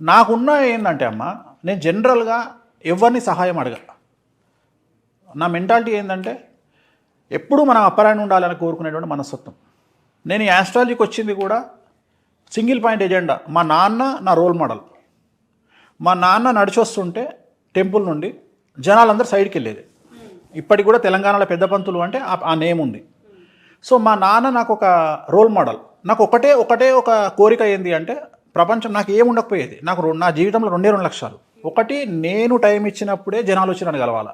నాకున్న ఏంటంటే అమ్మ, నేను జనరల్గా ఎవరిని సహాయం అడగ. నా మెంటాలిటీ ఏంటంటే ఎప్పుడూ మనం అప్పరాయణ ఉండాలని కోరుకునేటువంటి మనస్తత్వం. నేను ఈ ఆస్ట్రాలజీకి వచ్చింది కూడా సింగిల్ పాయింట్ ఎజెండా. మా నాన్న నా రోల్ మోడల్. మా నాన్న నడిచొస్తుంటే టెంపుల్ నుండి జనాలందరూ సైడ్కి వెళ్ళేది. ఇప్పటికి కూడా తెలంగాణలో పెద్ద పంతులు అంటే ఆ నేమ్ ఉంది. సో మా నాన్న నాకు ఒక రోల్ మోడల్. నాకు ఒకటే ఒక కోరిక ఏంది అంటే, ప్రపంచం నాకు ఏమి ఉండకపోయేది, నాకు నా జీవితంలో 2 లక్ష్యాలు. ఒకటి, నేను టైం ఇచ్చినప్పుడే జనాలు వచ్చి నన్ను కలవాలా.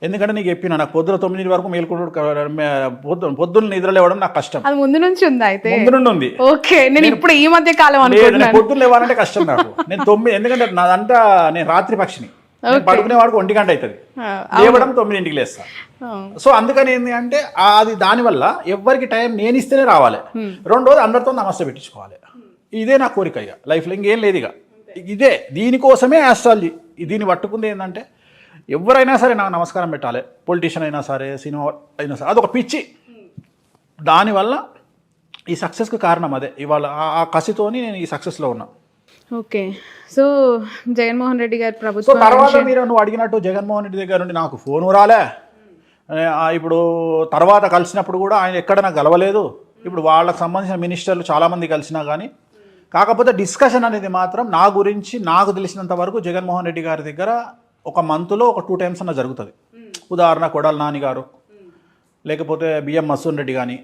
ఎందుకంటే నీకు చెప్పిన నాకు పొద్దున 9 వరకు మేల్కొడు, పొద్దున్న నిద్రలేవడం నాకు కష్టం. అది ముందు నుంచి ఉంది. అయితే ముందు నుండి ఉంది. ఓకే, నేను ఇప్పుడు ఈ మధ్య కాలం పొద్దున్న లేవాలంటే కష్టం నాకు. నేను 9, ఎందుకంటే నాదంతా నేను రాత్రి పక్షిని. పడుకునే వాడికి 1 గంట అవుతుంది, లేవడం 9ంటికి లేస్తా. సో అందుకని ఏంటి అంటే అది దానివల్ల ఎవరికి టైం నేను ఇస్తేనే రావాలి. రెండోది అందరితో నమస్తే పెట్టించుకోవాలి. ఇదే నా కోరిక. ఇక లైఫ్లో ఇంకేం లేదు. ఇక ఇదే, దీనికోసమే ఆస్ట్రాలజీ. దీన్ని పట్టుకుంది ఏంటంటే ఎవరైనా సరే నాకు నమస్కారం పెట్టాలి. పొలిటీషియన్ అయినా సరే, సినిమా అయినా సరే, అదొక పిచ్చి. దానివల్ల ఈ సక్సెస్కి కారణం అదే. ఇవాళ ఆ కసితోని నేను ఈ సక్సెస్లో ఉన్నా. ఓకే, సో జగన్మోహన్ రెడ్డి గారి సో ప్రభుత్వం తర్వాత నువ్వు అడిగినట్టు జగన్మోహన్ రెడ్డి దగ్గర నుండి నాకు ఫోను రాలే. ఇప్పుడు తర్వాత కలిసినప్పుడు కూడా ఆయన ఎక్కడ నాకు కలవలేదు. ఇప్పుడు వాళ్ళకి సంబంధించిన మినిస్టర్లు చాలామంది కలిసినా కానీ, కాకపోతే డిస్కషన్ అనేది మాత్రం నా గురించి నాకు తెలిసినంత వరకు జగన్మోహన్ రెడ్డి గారి దగ్గర ఒక మంత్లో ఒక 2 టైమ్స్ అన్న జరుగుతుంది. ఉదాహరణ కొడాలి నాని గారు, లేకపోతే బిఎం మసూన్ రెడ్డి కానీ,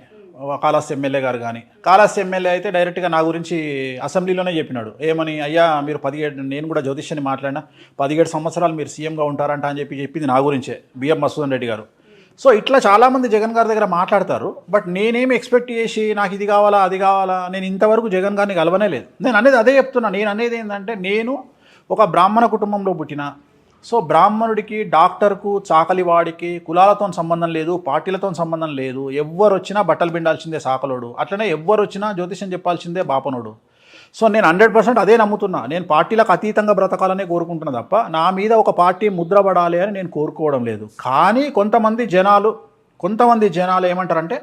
కాళహస్తి ఎమ్మెల్యే గారు కానీ. కాళహస్తి ఎమ్మెల్యే అయితే డైరెక్ట్గా నా గురించి అసెంబ్లీలోనే చెప్పినాడు. ఏమని, అయ్యా మీరు 17, నేను కూడా జ్యోతిష్యాన్ని మాట్లాడినా, 17 సంవత్సరాలు మీరు సీఎంగా ఉంటారంట అని చెప్పింది నా గురించే బిఎం మసూన్ రెడ్డి గారు. సో ఇట్లా చాలామంది జగన్ గారి దగ్గర మాట్లాడతారు. బట్ నేనేమి ఎక్స్పెక్ట్ చేసి నాకు ఇది కావాలా అది కావాలా, నేను ఇంతవరకు జగన్ గారిని కలవనే లేదు. నేను అనేది అదే చెప్తున్నా. నేను అనేది ఏంటంటే, నేను ఒక బ్రాహ్మణ కుటుంబంలో పుట్టిన. సో బ్రాహ్మణుడికి, డాక్టర్కు, చాకలివాడికి కులాలతో సంబంధం లేదు, పార్టీలతో సంబంధం లేదు. ఎవ్వరు వచ్చినా బట్టలు పిండాల్సిందే సాకలోడు, అట్లనే ఎవ్వరు వచ్చినా జ్యోతిష్యం చెప్పాల్సిందే బాపనుడు. సో నేను 100% అదే నమ్ముతున్నా. నేను పార్టీలకు అతీతంగా బ్రతకాలనే కోరుకుంటున్నా తప్ప నా మీద ఒక పార్టీ ముద్ర పడాలి అని నేను కోరుకోవడం లేదు. కానీ కొంతమంది జనాలు ఏమంటారంటే,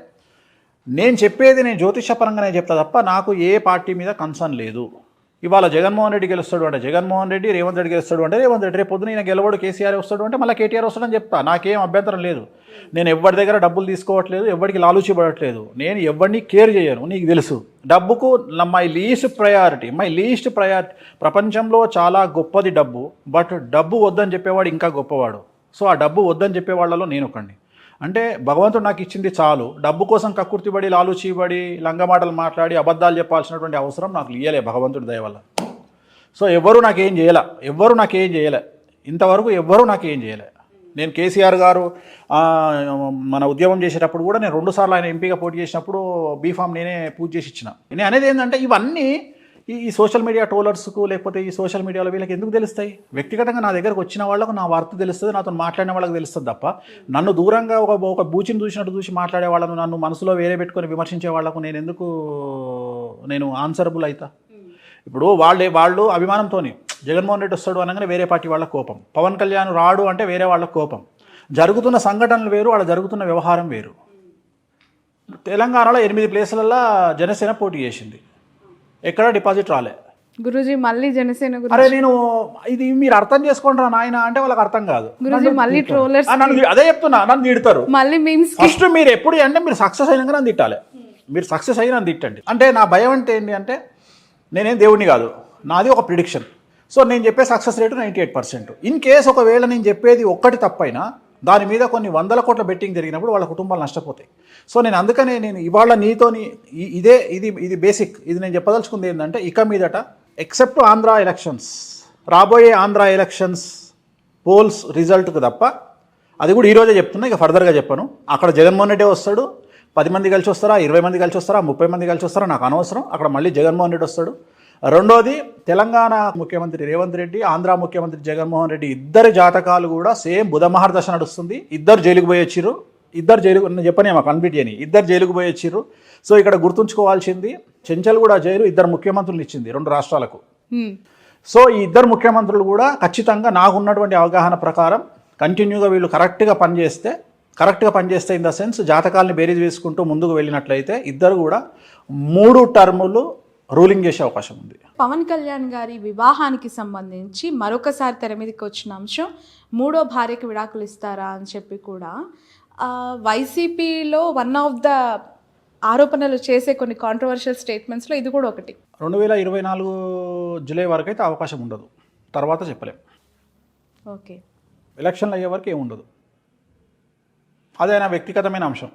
నేను చెప్పేది నేను జ్యోతిషపరంగానే చెప్తా తప్ప నాకు ఏ పార్టీ మీద కన్సర్న్ లేదు. ఇవాళ జగన్మోహన్ రెడ్డి గెలుస్తాడు అంటే జగన్మోహన్ రెడ్డి, రేవంత్ రెడ్డి గెలుస్తాడు అంటే రేవంత్ రెడ్డి, రేపు పొద్దున ఈయన గెలవడు కేసీఆర్ వస్తాడు అంటే మళ్ళీ కేటీఆర్ వస్తాడని చెప్తా. నాకేం అభ్యంతరం లేదు. నేను ఎవరి దగ్గర డబ్బులు తీసుకోవట్లేదు, ఎవరికి లాలూచి పడట్లేదు. నేను ఎవరిని కేర్ చేయను, నీకు తెలుసు. డబ్బుకు మై లీస్ట్ ప్రయారిటీ. ప్రపంచంలో చాలా గొప్పది డబ్బు. బట్ డబ్బు వద్దని చెప్పేవాడు ఇంకా గొప్పవాడు. సో ఆ డబ్బు వద్దని చెప్పేవాళ్ళలో నేను ఒకడిని. అంటే భగవంతుడు నాకు ఇచ్చింది చాలు. డబ్బు కోసం కక్కుర్తిపడి, లాలూచిపడి, లంగమాటలు మాట్లాడి అబద్ధాలు చెప్పాల్సినటువంటి అవసరం నాకు ఇయ్యలే భగవంతుడి దయ వల్ల. సో ఎవ్వరూ నాకేం చేయలే. ఇంతవరకు ఎవ్వరూ నాకేం చేయలే. నేను కేసీఆర్ గారు మన ఉద్యమం చేసేటప్పుడు కూడా నేను 2 సార్లు ఆయన ఎంపీగా పోటీ చేసినప్పుడు బీఫామ్ నేనే పూజ చేసి ఇచ్చిన. నేను అనేది ఏంటంటే, ఇవన్నీ ఈ సోషల్ మీడియా ట్రోలర్స్కు, లేకపోతే ఈ సోషల్ మీడియాలో వీళ్ళకి ఎందుకు తెలుస్తాయి? వ్యక్తిగతంగా నా దగ్గరకు వచ్చిన వాళ్ళకు నా వార్త తెలుస్తుంది, నాతో మాట్లాడిన వాళ్ళకి తెలుస్తుంది తప్ప నన్ను దూరంగా ఒక బూచిని చూసి మాట్లాడే వాళ్ళను, నన్ను మనసులో వేరే పెట్టుకొని విమర్శించే వాళ్ళకు నేను ఆన్సరబుల్ అవుతా. ఇప్పుడు వాళ్ళు అభిమానంతో జగన్మోహన్ రెడ్డి వస్తాడు అనగానే వేరే పార్టీ వాళ్ళకి కోపం, పవన్ కళ్యాణ్ రాడు అంటే వేరే వాళ్ళకి కోపం. జరుగుతున్న సంఘటనలు వేరు, వాళ్ళ జరుగుతున్న వ్యవహారం వేరు. తెలంగాణలో 8 ప్లేసులలో జనసేన పోటీ చేసింది, ఎక్కడ డిపాజిట్ రాలే. గురూజీ మళ్ళీ జనసేన గురించి, అరే నేను ఇది మీరు అర్థం చేసుకుంటారా నాయన అంటే వాళ్ళకి అర్థం కాదు. గురూజీ మళ్ళీ ట్రోలర్స్, అదే చెప్తున్నా, నన్ను తిడతారు మళ్ళీ మీమ్స్. ఫస్ట్ మీరు ఎప్పుడు అంటే మీరు సక్సెస్ అయినాక నన్ను తిట్టాలి. మీరు సక్సెస్ అయినా నన్ను తిట్టండి. అంటే నా భయం అంటే ఏంటి అంటే, నేనేం దేవుడిని కాదు, నాది ఒక ప్రిడిక్షన్. సో నేను చెప్పే సక్సెస్ రేటు 98%. ఇన్ కేస్ ఒకవేళ నేను చెప్పేది ఒక్కటి తప్పైనా దాని మీద కొన్ని 100 కోట్ల బెట్టింగ్ జరిగినప్పుడు వాళ్ళ కుటుంబాలు నష్టపోతాయి. సో నేను అందుకనే నేను ఇవాళ నీతోని ఇది బేసిక్. ఇది నేను చెప్పదలుచుకుంది ఏంటంటే, ఇక మీదట ఎక్సెప్ట్ ఆంధ్ర ఎలక్షన్స్, రాబోయే ఆంధ్ర ఎలక్షన్స్ పోల్స్ రిజల్ట్కి తప్ప, అది కూడా ఈరోజే చెప్తున్నా, ఇక ఫర్దర్గా చెప్పను. అక్కడ జగన్మోహన్ రెడ్డి వస్తాడు. 10 మంది కలిసి వస్తారా, 20 మంది కలిసి వస్తారా, 30 మంది కలిసి వస్తారా, నాకు అనవసరం. అక్కడ మళ్ళీ జగన్మోహన్ రెడ్డి వస్తాడు. రెండోది, తెలంగాణ ముఖ్యమంత్రి రేవంత్ రెడ్డి, ఆంధ్ర ముఖ్యమంత్రి జగన్మోహన్ రెడ్డి, ఇద్దరి జాతకాలు కూడా సేమ్ బుధ మహర్దశ నడుస్తుంది. ఇద్దరు జైలుకు పోయి వచ్చిర్రు. చెప్పని మాకు కంప్లీట్ చేయని, ఇద్దరు జైలుకు పోయి వచ్చిర్రు. సో ఇక్కడ గుర్తుంచుకోవాల్సింది, చెంచల్ కూడా జైలు 2 ముఖ్యమంత్రులు ఇచ్చింది 2 రాష్ట్రాలకు. సో ఈ 2 ముఖ్యమంత్రులు కూడా ఖచ్చితంగా నాకున్నటువంటి అవగాహన ప్రకారం కంటిన్యూగా వీళ్ళు కరెక్ట్గా పనిచేస్తే ఇన్ ద సెన్స్ జాతకాలని బేరీజ్ వేసుకుంటూ ముందుకు వెళ్ళినట్లయితే ఇద్దరు కూడా 3 టర్ములు రూలింగ్ చేసే అవకాశం ఉంది. పవన్ కళ్యాణ్ గారి వివాహానికి సంబంధించి మరొకసారి తెర మీదకి వచ్చిన అంశం మూడో భార్యకి విడాకులు ఇస్తారా అని చెప్పి కూడా వైసీపీలో వన్ ఆఫ్ ద ఆరోపణలు చేసే కొన్ని కాంట్రవర్షియల్ స్టేట్మెంట్స్లో ఇది కూడా ఒకటి. 2024 జూలై వరకు అయితే అవకాశం ఉండదు, తర్వాత చెప్పలేం. ఓకే, ఎలక్షన్లు అయ్యే వరకు ఏముండదు. అది ఆయన వ్యక్తిగతమైన అంశం,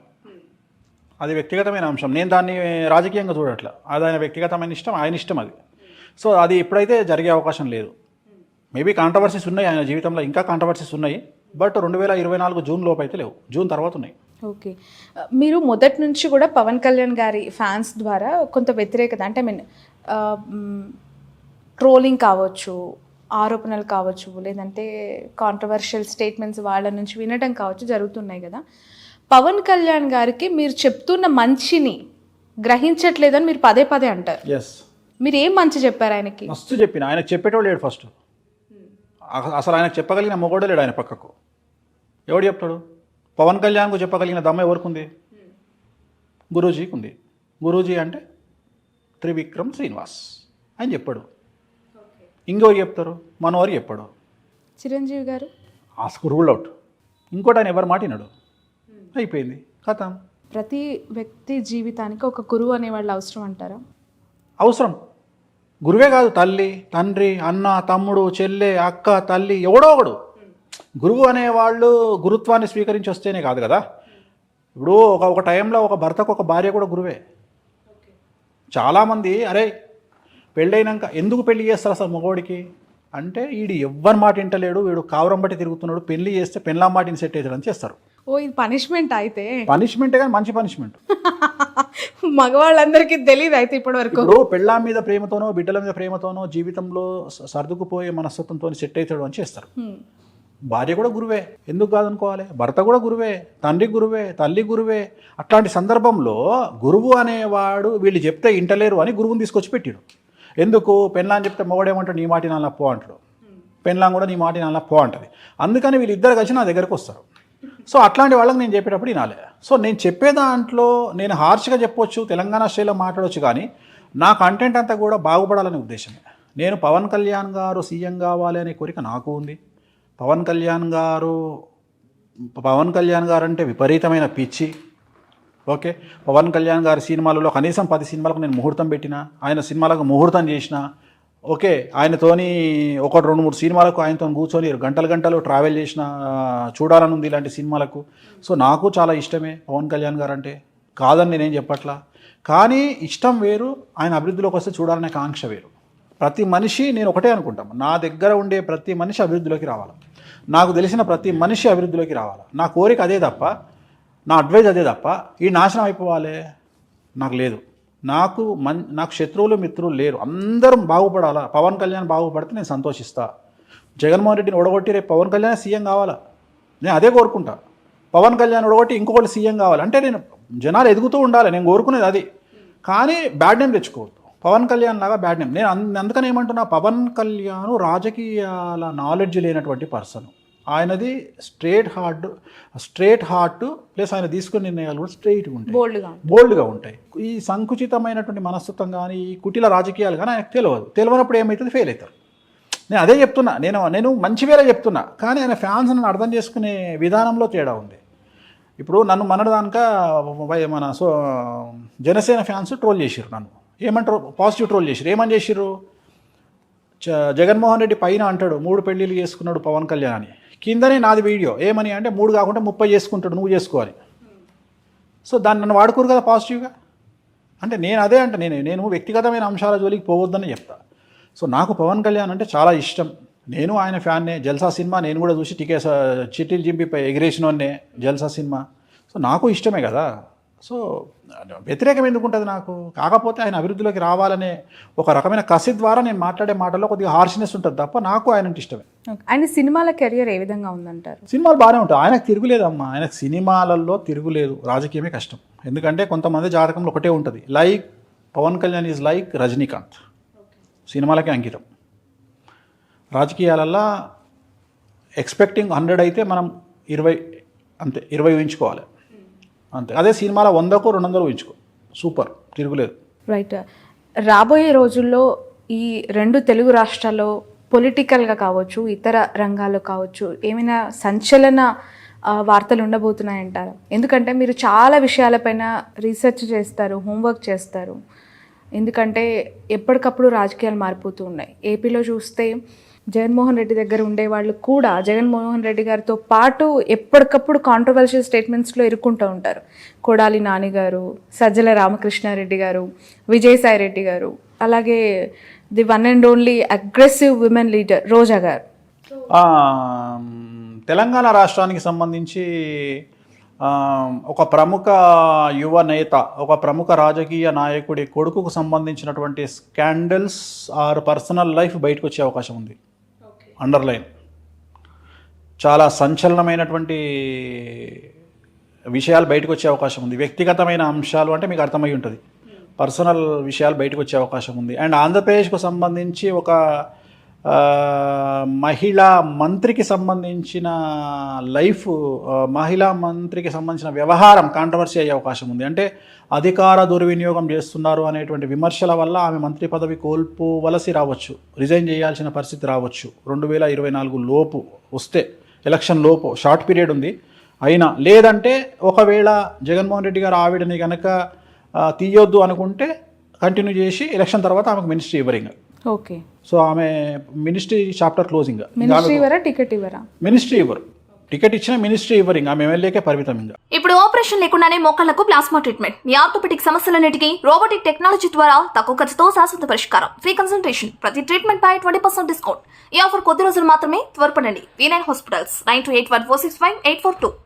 అది వ్యక్తిగతమైన అంశం. నేను దాన్ని రాజకీయంగా చూడట్లా. అది ఆయన వ్యక్తిగతమైన ఇష్టం, ఆయన ఇష్టం అది. సో అది ఇప్పుడైతే జరిగే అవకాశం లేదు. మేబీ కాంట్రవర్సీస్ ఉన్నాయి ఆయన జీవితంలో, ఇంకా కాంట్రవర్సీస్ ఉన్నాయి. బట్ 2024 జూన్ లోపు అయితే లేవు, జూన్ తర్వాత ఉన్నాయి. ఓకే, మీరు మొదటి నుంచి కూడా పవన్ కళ్యాణ్ గారి ఫ్యాన్స్ ద్వారా కొంత వ్యతిరేకత, అంటే ఐ మీన్ ట్రోలింగ్ కావచ్చు, ఆరోపణలు కావచ్చు, లేదంటే కాంట్రవర్షియల్ స్టేట్మెంట్స్ వాళ్ళ నుంచి వినడం కావచ్చు జరుగుతున్నాయి కదా. పవన్ కళ్యాణ్ గారికి మీరు చెప్తున్న మంచిని గ్రహించట్లేదని మీరు పదే పదే అంటారు. ఎస్, మీరు ఏం మంచి చెప్పారు ఆయనకి? మస్తు చెప్పిన. ఆయనకు చెప్పేటోడు లేడు ఫస్ట్. అసలు ఆయనకు చెప్పగలిగిన మొగోడే లేడు ఆయన పక్కకు. ఎవడు చెప్తాడు? పవన్ కళ్యాణ్కు చెప్పగలిగిన దమ్మ ఎవరికి ఉంది? గురూజీకి ఉంది. గురూజీ అంటే త్రివిక్రమ్ శ్రీనివాస్ అని చెప్పాడు. ఇంకెవరు చెప్తారు? మనోహర్ చెప్పాడు. చిరంజీవి గారు ఆస్కు రూల్ అవుట్. ఇంకోటి ఆయన ఎవరు మాటినాడు, అయిపోయింది, కథ. ప్రతి వ్యక్తి జీవితానికి ఒక గురువు అనేవాళ్ళు అవసరం అంటారా? అవసరం. గురువే కాదు, తల్లి, తండ్రి, అన్న, తమ్ముడు, చెల్లె, అక్క, తల్లి, ఎవడో ఒకడు. గురువు అనేవాళ్ళు గురుత్వాన్ని స్వీకరించి వస్తేనే కాదు కదా. ఇప్పుడు ఒక టైంలో ఒక భర్తకు ఒక భార్య కూడా గురువే. చాలామంది అరే పెళ్ళైనాక ఎందుకు పెళ్లి చేస్తారు అసలు మగవాడికి అంటే, వీడు ఎవ్వరి మాట వింటలేడు, వీడు కావరం బట్టి తిరుగుతున్నాడు, పెళ్లి చేస్తే పెళ్ళాం మాటిని సెట్ అవుతాడని చేస్తారు. ఓ, ఇది పనిష్మెంట్ అయితే? పనిష్మెంటే కానీ మంచి పనిష్మెంట్. మగవాళ్ళందరికీ తెలియదు అయితే ఇప్పటి వరకు. ఇప్పుడు పెళ్ళాం మీద ప్రేమతోనో, బిడ్డల మీద ప్రేమతోనో, జీవితంలో సర్దుకుపోయే మనస్తత్వంతో సెట్ అవుతాడు అని చేస్తారు. భార్య కూడా గురువే, ఎందుకు కాదనుకోవాలి? భర్త కూడా గురువే, తండ్రి గురువే, తల్లి గురువే. అట్లాంటి సందర్భంలో గురువు అనేవాడు వీళ్ళు చెప్తే ఇంటలేరు అని గురువుని తీసుకొచ్చి పెట్టాడు. ఎందుకు? పెళ్ళాం చెప్తే మొగడేమంటాడు, నీ మాటి నాన్న పో అంటాడు. పెళ్ళాం కూడా నీ మాటి నాన్న పో అంటది. అందుకని వీళ్ళిద్దరు కలిసి నా దగ్గరకు వస్తారు. సో అట్లాంటి వాళ్ళకి నేను చెప్పేటప్పుడు వినాలి. సో నేను చెప్పే దాంట్లో నేను హార్ష్గా చెప్పొచ్చు, తెలంగాణ స్టైల్లో మాట్లాడవచ్చు, కానీ నా కంటెంట్ అంతా కూడా బాగుపడాలనే ఉద్దేశమే. నేను పవన్ కళ్యాణ్ గారు సీఎం కావాలి అనే కోరిక నాకు ఉంది. పవన్ కళ్యాణ్ గారు అంటే విపరీతమైన పిచ్చి. ఓకే, పవన్ కళ్యాణ్ గారి సినిమాలలో కనీసం 10 సినిమాలకు నేను ముహూర్తం పెట్టిన, ఆయన సినిమాలకు ముహూర్తం చేసిన. ఓకే, ఆయనతోని 1-2-3 సినిమాలకు ఆయనతో కూర్చొని గంటలు ట్రావెల్ చేసిన, చూడాలని ఉంది ఇలాంటి సినిమాలకు. సో నాకు చాలా ఇష్టమే పవన్ కళ్యాణ్ గారు అంటే, కాదని నేనేం చెప్పట్లా. కానీ ఇష్టం వేరు, ఆయన అభివృద్ధిలోకి వస్తే చూడాలనే కాంక్ష వేరు. ప్రతి మనిషి, నేను ఒకటే అనుకుంటాం, నా దగ్గర ఉండే ప్రతి మనిషి అభివృద్ధిలోకి రావాలి, నాకు తెలిసిన ప్రతి మనిషి అభివృద్ధిలోకి రావాలి. నా కోరిక అదే తప్ప, నా అడ్వైజ్ అదే తప్ప ఈ నాశనం అయిపోవాలి నాకు లేదు. నాకు శత్రువులు మిత్రులు లేరు, అందరం బాగుపడాలా. పవన్ కళ్యాణ్ బాగుపడితే నేను సంతోషిస్తా. జగన్మోహన్ రెడ్డిని ఓడగొట్టి రేపు పవన్ కళ్యాణ్ సీఎం కావాలా, నేను అదే కోరుకుంటా. పవన్ కళ్యాణ్ ఓడగొట్టి ఇంకొకటి సీఎం కావాలి అంటే నేను జనాలు ఎదుగుతూ ఉండాలి, నేను కోరుకునేది అది. కానీ బ్యాడ్ నేమ్ తెచ్చుకోవద్దు, పవన్ కళ్యాణ్ లాగా బ్యాడ్ నేమ్. నేను అందుకని ఏమంటున్నా, పవన్ కళ్యాణ్ రాజకీయాల నాలెడ్జ్ లేనటువంటి పర్సన్. ఆయనది స్ట్రేట్ హార్ట్ ప్లస్ ఆయన తీసుకునే నిర్ణయాలు కూడా స్ట్రైట్గా ఉంటాయి, బోల్డ్గా ఉంటాయి. ఈ సంకుచితమైనటువంటి మనస్తత్వం కానీ, ఈ కుటిల రాజకీయాలు కానీ ఆయనకు తెలియనప్పుడు ఏమవుతుంది, ఫెయిల్ అవుతారు. నేను అదే చెప్తున్నా, నేను మంచి వేరే చెప్తున్నా, కానీ ఆయన ఫ్యాన్స్ నన్ను అర్థం చేసుకునే విధానంలో తేడా ఉంది. ఇప్పుడు నన్ను మనదానిక మన జనసేన ఫ్యాన్స్ ట్రోల్ చేసిర్రు, నన్ను ఏమంటారు, పాజిటివ్ ట్రోల్ చేసిర్రు. ఏమని చేసిర్రు? జగన్మోహన్ రెడ్డి పైన అంటాడు 3 పెళ్ళిళ్ళు చేసుకున్నాడు పవన్ కళ్యాణ్ అని, కిందనే నాది వీడియో ఏమని అంటే 3 కాకుండా 30 చేసుకుంటాడు, నువ్వు చేసుకోవాలి. సో దాన్ని నన్ను వాడుకోరు కదా పాజిటివ్గా. అంటే నేను అదే అంటే నేను వ్యక్తిగతమైన అంశాల జోలికి పోవద్దని చెప్తా. సో నాకు పవన్ కళ్యాణ్ అంటే చాలా ఇష్టం, నేను ఆయన ఫ్యాన్నే. జల్సా సినిమా నేను కూడా చూసి చిట్టీలు చింపిపై ఎగిరేసినోన్నే జల్సా సినిమా. సో నాకు ఇష్టమే కదా. సో వ్యతిరేకం ఎందుకు ఉంటుంది నాకు? కాకపోతే ఆయన అభివృద్ధిలోకి రావాలనే ఒక రకమైన కసి ద్వారా నేను మాట్లాడే మాటల్లో కొద్దిగా హార్ష్నెస్ ఉంటుంది తప్ప నాకు ఆయన అంటే ఇష్టమే. ఆయన సినిమాల కెరియర్ ఏ విధంగా ఉందంటారు? సినిమాలు బాగానే ఉంటాయి, ఆయనకు తిరుగులేదమ్మా. ఆయనకు సినిమాలలో తిరుగులేదు, రాజకీయమే కష్టం. ఎందుకంటే కొంతమంది జాతకంలో ఒకటే ఉంటుంది, like Pawan Kalyan is like Rajinikanth, సినిమాలకే అంకితం. రాజకీయాలల్లో ఎక్స్పెక్టింగ్ 100 అయితే మనం 20 అంతే, 20 ఊహించుకోవాలి అంతే. అదే సినిమాలో 100కు 200 ఊహించుకో, సూపర్, తిరుగులేదు. రైట్. రాబోయే రోజుల్లో ఈ 2 తెలుగు రాష్ట్రాల్లో పొలిటికల్గా కావచ్చు, ఇతర రంగాల్లో కావచ్చు, ఏమైనా సంచలన వార్తలు ఉండబోతున్నాయంటారా? ఎందుకంటే మీరు చాలా విషయాలపైన రీసెర్చ్ చేస్తారు, హోంవర్క్ చేస్తారు. ఎందుకంటే ఎప్పటికప్పుడు రాజకీయాలు మారిపోతూ ఉన్నాయి. ఏపీలో చూస్తే జగన్మోహన్ రెడ్డి దగ్గర ఉండేవాళ్ళు కూడా జగన్మోహన్ రెడ్డి గారితో పాటు ఎప్పటికప్పుడు కాంట్రవర్షియల్ స్టేట్మెంట్స్లో ఇరుక్కుంటూ ఉంటారు. కొడాలి నాని గారు, సజ్జల రామకృష్ణారెడ్డి గారు, విజయసాయి రెడ్డి గారు, అలాగే the one and only aggressive women leader Roja garu. Telangana రాష్ట్రానికి సంబంధించి ఒక ప్రముఖ యువ నేత, ఒక ప్రముఖ రాజకీయ నాయకుడి కొడుకుకు సంబంధించినటువంటి స్కాండల్స్ ఆర్ పర్సనల్ లైఫ్ బయటకు వచ్చే అవకాశం ఉంది. అండర్లైన్ చాలా సంచలనమైనటువంటి విషయాలు బయటకు వచ్చే అవకాశం ఉంది. వ్యక్తిగతమైన అంశాలు అంటే మీకు అర్థమై ఉంటుంది, పర్సనల్ విషయాలు బయటకు వచ్చే అవకాశం ఉంది. అండ్ ఆంధ్రప్రదేశ్కు సంబంధించి ఒక మహిళా మంత్రికి సంబంధించిన లైఫ్, మహిళా మంత్రికి సంబంధించిన వ్యవహారం కాంట్రవర్సీ అయ్యే అవకాశం ఉంది. అంటే అధికార దుర్వినియోగం చేస్తున్నారు అనేటువంటి విమర్శల వల్ల ఆమె మంత్రి పదవి కోల్పోవలసి రావచ్చు, రిజైన్ చేయాల్సిన పరిస్థితి రావచ్చు. 2024 లోపు వస్తే, ఎలక్షన్ లోపు, షార్ట్ పీరియడ్ ఉంది అయినా. లేదంటే ఒకవేళ జగన్మోహన్ రెడ్డి గారు ఆవిడని కనుక తీయొద్దు అనుకుంటే కంటిన్యూ చేసి ఎలక్షన్ తర్వాత ఆమెకు మినిస్ట్రీ ఇవ్వరింగ్. ఓకే. సో ఆమె మినిస్ట్రీ చాప్టర్ క్లోజింగ్. మినిస్ట్రీ ఇవ్వరా, టికెట్ ఇవ్వరా? మినిస్ట్రీ ఇవ్వరు. టికెట్ ఇచ్చిన మినిస్ట్రీ ఇవ్వరు, ఇంకా ఆమె ఎమ్మెల్యేకే పరిమితం. ఇంకా ఇప్పుడు ఆపరేషన్ లేకుండానే మోకాళ్లకు ప్లాస్మా ట్రీట్మెంట్, మీ ఆర్థోపెడిక్ సమస్యలన్నిటికీ రోబోటిక్ టెక్నాలజీ ద్వారా తక్కువ ఖర్చుతో శాశ్వత పరిష్కారం, ఫ్రీ కన్సల్టేషన్, ప్రతి ట్రీట్మెంట్ పై 20% డిస్కౌంట్. ఈ ఆఫర్ కొద్ది రోజులు మాత్రమే, త్వరపడండి. V9 hospitals 9281465842.